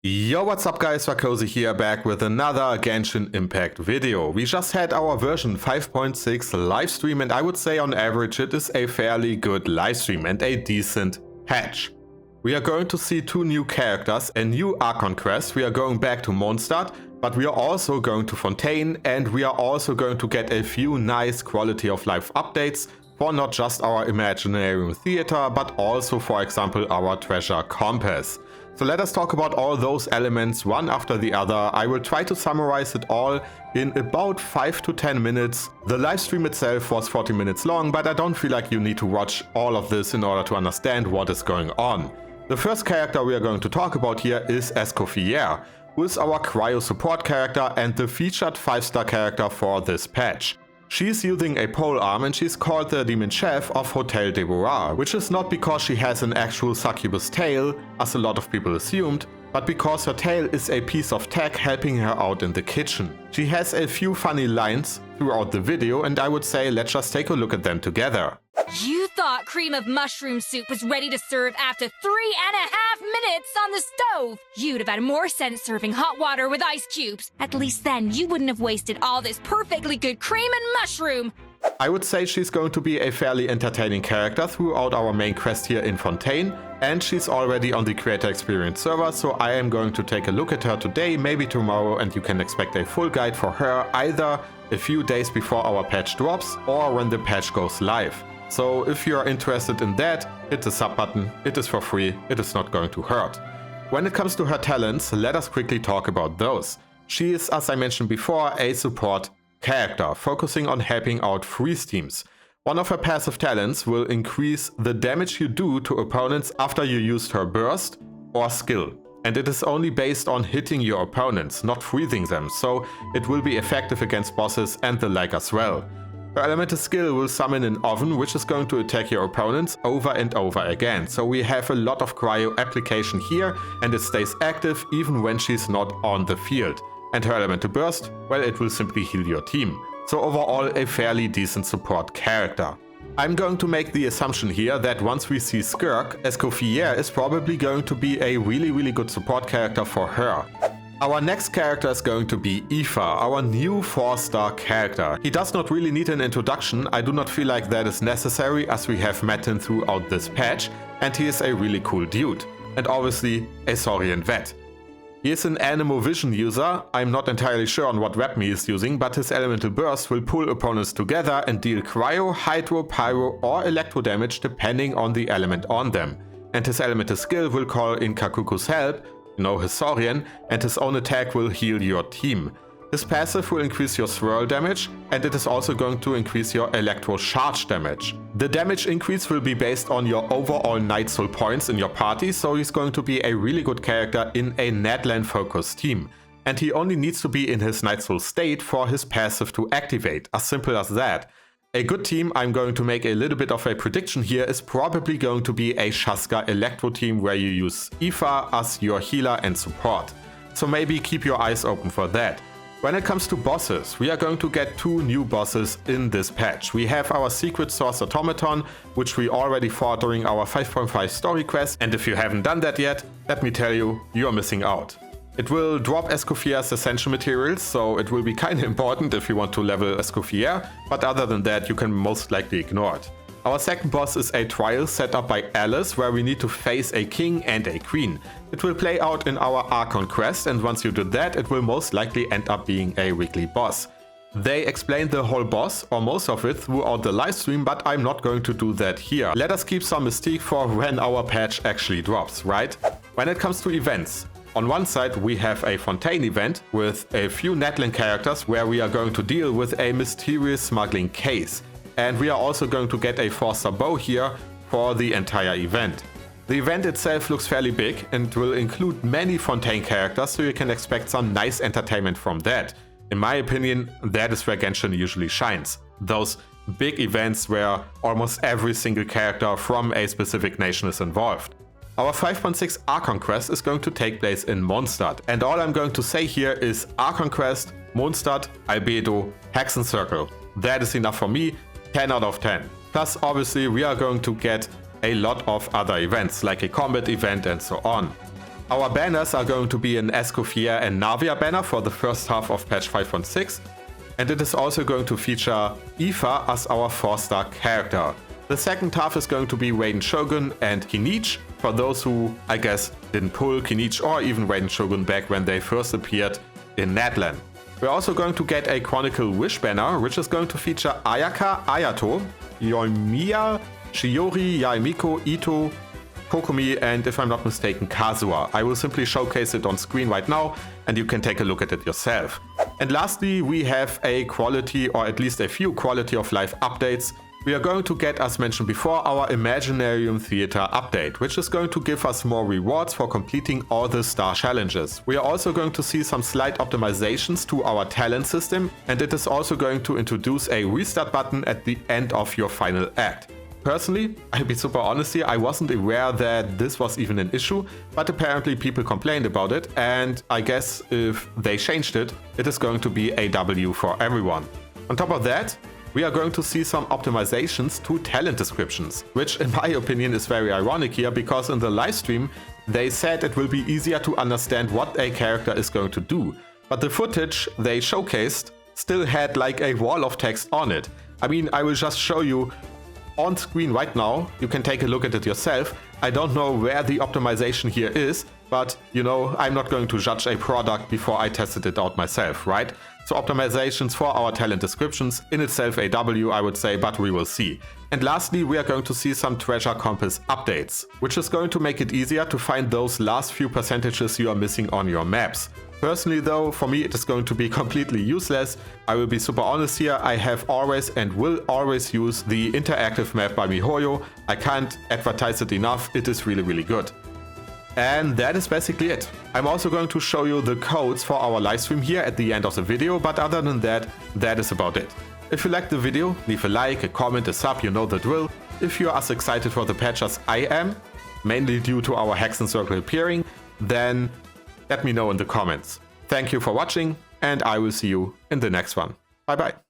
Yo, what's up guys, Varka here, back with another Genshin Impact video. We just had our version 5.6 live stream, and I would say on average it is a fairly good live stream and a decent patch. We are going to see two new characters, a new Archon Quest, we are going back to Mondstadt, but we are also going to Fontaine, and we are also going to get a few nice quality of life updates for not just our Imaginarium Theater, but also, for example, our Treasure Compass. So let us talk about all those elements one after the other. I will try to summarize it all in about 5 to 10 minutes. The live stream itself was 40 minutes long, but I don't feel like you need to watch all of this in order to understand what is going on. The first character we are going to talk about here is Escoffier, who is our cryo support character and the featured 5-star character for this patch. She's using a pole arm and she's called the Demon Chef of Hotel Deborah, which is not because she has an actual succubus tail, as a lot of people assumed, but because her tail is a piece of tech helping her out in the kitchen. She has a few funny lines throughout the video, and I would say let's just take a look at them together. You thought cream of mushroom soup was ready to serve after 3.5 minutes on the stove. You'd have had more sense serving hot water with ice cubes. At least then you wouldn't have wasted all this perfectly good cream and mushroom. I would say she's going to be a fairly entertaining character throughout our main quest here in Fontaine, and she's already on the Creator Experience server, so I am going to take a look at her today, maybe tomorrow, and you can expect a full guide for her either a few days before our patch drops or when the patch goes live. So if you are interested in that, hit the sub button, it is for free, it is not going to hurt. When it comes to her talents, let us quickly talk about those. She is, as I mentioned before, a support character, focusing on helping out freeze teams. One of her passive talents will increase the damage you do to opponents after you used her burst or skill. And it is only based on hitting your opponents, not freezing them, so it will be effective against bosses and the like as well. Her elemental skill will summon an oven, which is going to attack your opponents over and over again. So we have a lot of cryo application here, and it stays active even when she's not on the field. And her elemental burst, well, it will simply heal your team. So overall, a fairly decent support character. I'm going to make the assumption here that once we see Skirk, Escoffier is probably going to be a really good support character for her. Our next character is going to be Aoife, our new 4-star character. He does not really need an introduction, I do not feel like that is necessary as we have met him throughout this patch, and he is a really cool dude. And obviously a Saurian vet. He is an Anemo Vision user, I'm not entirely sure on what weapon he is using, but his elemental burst will pull opponents together and deal cryo, hydro, pyro or electro damage depending on the element on them. And his elemental skill will call in Kakuku's help, his Saurian, and his own attack will heal your team. His passive will increase your swirl damage, and it is also going to increase your electro charge damage. The damage increase will be based on your overall Night Soul points in your party, so he's going to be a really good character in a Natlan focused team. And he only needs to be in his Night Soul state for his passive to activate, as simple as that. A good team, I'm going to make a little bit of a prediction here, is probably going to be a Shaska Electro team where you use Aoife as your healer and support. So maybe keep your eyes open for that. When it comes to bosses, we are going to get 2 new bosses in this patch. We have our Secret Source Automaton, which we already fought during our 5.5 story quest, and if you haven't done that yet, let me tell you, you are missing out. It will drop Escoffier's essential materials, so it will be kinda important if you want to level Escoffier, but other than that you can most likely ignore it. Our second boss is a trial set up by Alice, where we need to face a king and a queen. It will play out in our Archon Quest, and once you do that, it will most likely end up being a weekly boss. They explained the whole boss, or most of it, throughout the livestream, but I'm not going to do that here. Let us keep some mystique for when our patch actually drops, right? When it comes to events, on one side we have a Fontaine event with a few Natlan characters where we are going to deal with a mysterious smuggling case. And we are also going to get a 4-star bow here for the entire event. The event itself looks fairly big and will include many Fontaine characters, so you can expect some nice entertainment from that. In my opinion, that is where Genshin usually shines. Those big events where almost every single character from a specific nation is involved. Our 5.6 Archon Quest is going to take place in Mondstadt, and all I'm going to say here is Archon Quest, Mondstadt, Albedo, Hexenzirkel. That is enough for me, 10 out of 10. Plus obviously we are going to get a lot of other events like a combat event and so on. Our banners are going to be an Escoffier and Navia banner for the first half of patch 5.6, and it is also going to feature Aoife as our 4-star character. The second half is going to be Raiden Shogun and Kinich, for those who, I guess, didn't pull Kinich or even Raiden Shogun back when they first appeared in Natlan. We're also going to get a Chronicle Wish banner, which is going to feature Ayaka, Ayato, Yoimiya, Shiori, Yaemiko, Ito, Kokomi, and if I'm not mistaken, Kazuha. I will simply showcase it on screen right now and you can take a look at it yourself. And lastly, we have a quality, or at least a few quality of life updates. We are going to get, as mentioned before, our Imaginarium Theater update, which is going to give us more rewards for completing all the star challenges. We are also going to see some slight optimizations to our talent system, and it is also going to introduce a restart button at the end of your final act. Personally, I'll be super honest here, I wasn't aware that this was even an issue, but apparently people complained about it, and I guess if they changed it, it is going to be a W for everyone. On top of that, we are going to see some optimizations to talent descriptions, which in my opinion is very ironic here, because in the livestream they said it will be easier to understand what a character is going to do, but the footage they showcased still had like a wall of text on it. I mean, I will just show you on screen right now, you can take a look at it yourself. I don't know where the optimization here is, but you know, I'm not going to judge a product before I tested it out myself, right? So optimizations for our talent descriptions, in itself a W I would say, but we will see. And lastly, we are going to see some treasure compass updates, which is going to make it easier to find those last few percentages you are missing on your maps. Personally though, for me it is going to be completely useless. I will be super honest here, I have always and will always use the interactive map by MiHoYo. I can't advertise it enough, it is really good. And that is basically it. I'm also going to show you the codes for our livestream here at the end of the video, but other than that, that is about it. If you liked the video, leave a like, a comment, a sub, you know the drill. If you are as excited for the patch as I am, mainly due to our Hexenzirkel appearing, then let me know in the comments. Thank you for watching, and I will see you in the next one. Bye bye.